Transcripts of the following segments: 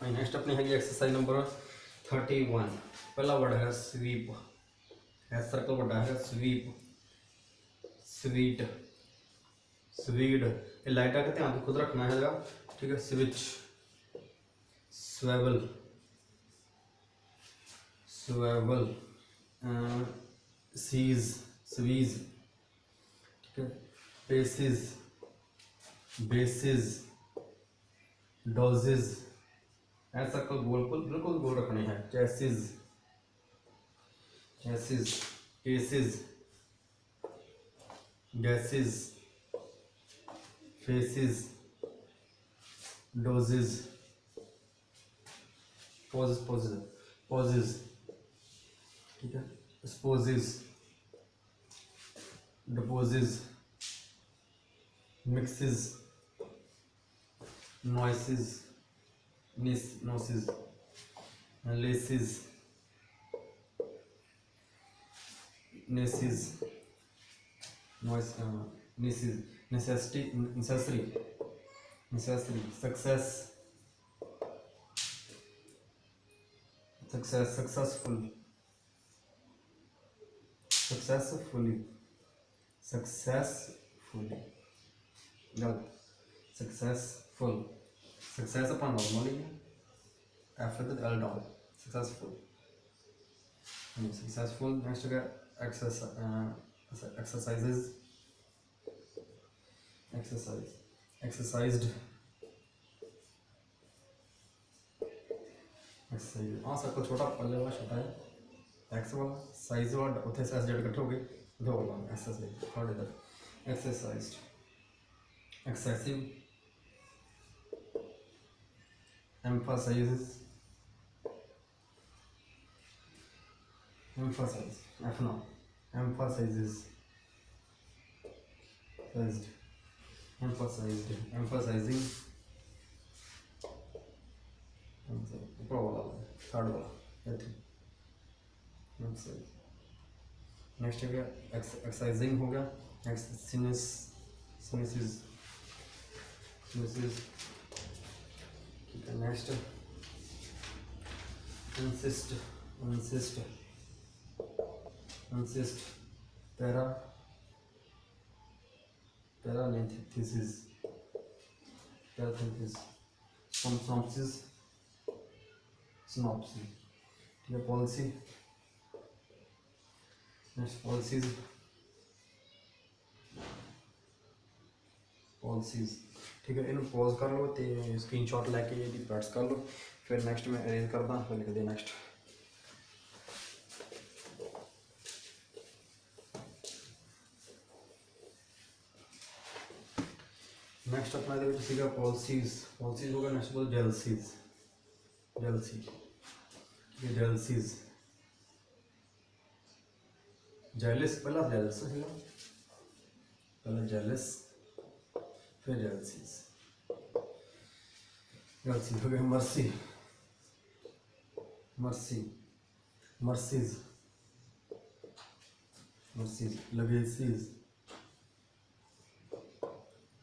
Next अपनी हैगी exercise number 31। पहला वर्ड है स्वीप, एस सर्कल बड़ा है स्वीप, स्वीट, स्वीड, ये लाइटा का ध्यान खुद रखना है, ठीक है। स्विच, स्वेवल, स्वेवल, सीज, स्वीज, ठीक है। पेसिस, बेसिस, डोजेज, ऐसा सर्कल बिल्कुल गोल रखने हैं। Chassis, chassis, cases, gases, faces, doses, poses, poses, poses, ठीक है। स्पोजेस, deposes, mixes, noises, noses, laces, nieces, noise, nieces, necessity, necessary, necessary, success, success, successful, successfully, successfully, गलत, सक्सेसफुल, सक्सेस अपना नॉर्मल ही है, F with L down, successful, successful. Next है exercises, exercise, exercised, exercise. हाँ circle छोटा पल्ले वाला छोटा है, एक्स वाला साइज वाला उथे एस जेड इकट्ठे हो गए दो वाला एक्सरसाइज, थर्ड इधर exercised, excessive, emphasizes, emphasize, F now, emphasizes, emphasized, emphasized, emphasizing, ऊपर वाला थर्ड वाला, emphasize। नेक्स्ट हो गया एक्सरसाइजिंग हो गया, सिनिस, सिनिसिस, सिनिसिस, ठीक है। Next insist, insist, insist, para, parenthesis, parentheses, synopsis, synopsis, ठीक है। पॉलिसी, नेक्स्ट पॉलिसीज, पॉलिसीज, ठीक है। इन्हें पॉज कर लो तो स्क्रीनशॉट लैके ये प्रैक्टिस कर लो, फिर नेक्स्ट मैं अरेंज करदा, फिर लिख दे नेक्स्ट। नेक्स्ट अपना ये पॉलिसीज, पॉलिसीज होगा। नेक्स्ट बोलो जेलसीज, जेलसी, ये जेलसीज, जेलिस, पहला जेलस है, पहला जेलिस फिर जेलसीज, जेलसी हो गया। Mercy, mercy, mercies, mercies, legacies,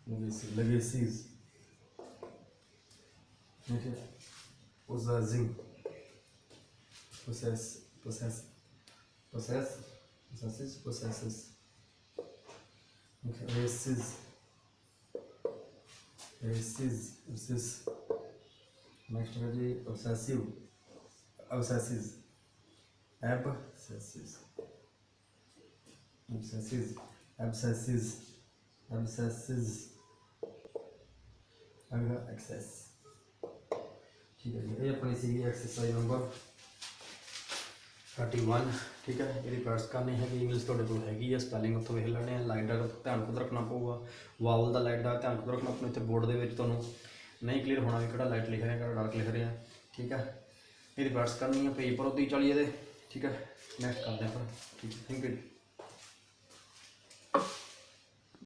legacies, legacies, ठीक है। Possessing, possess, possess, possess, possesses, possesses, okay. Races, races, races, next है जी obsessive, obsesses, abscesses, obsesses, abscesses, abscesses, अगला excess, ठीक है जी। ये अपनी सी एक्सरसाइज नंबर 31, ठीक है। ये प्रैक्टिस करनी है। इंग्लिश थोड़े को हैगी है, स्पैलिंग उत्थों वेख लेने, लाइट का ध्यान खुद रखना पऊगा, वावल का लाइट का ध्यान खुद रखना। अपने इतने बोर्ड के नहीं क्लीयर होना भी कि लाइट लिख रहे हैं कि डार्क लिख रहे हैं, ठीक है। ये प्रैक्टिस करनी है, पेज पर उदी चलिए, ठीक है। नेक्स्ट करते हैं फिर, ठीक है। Thank you.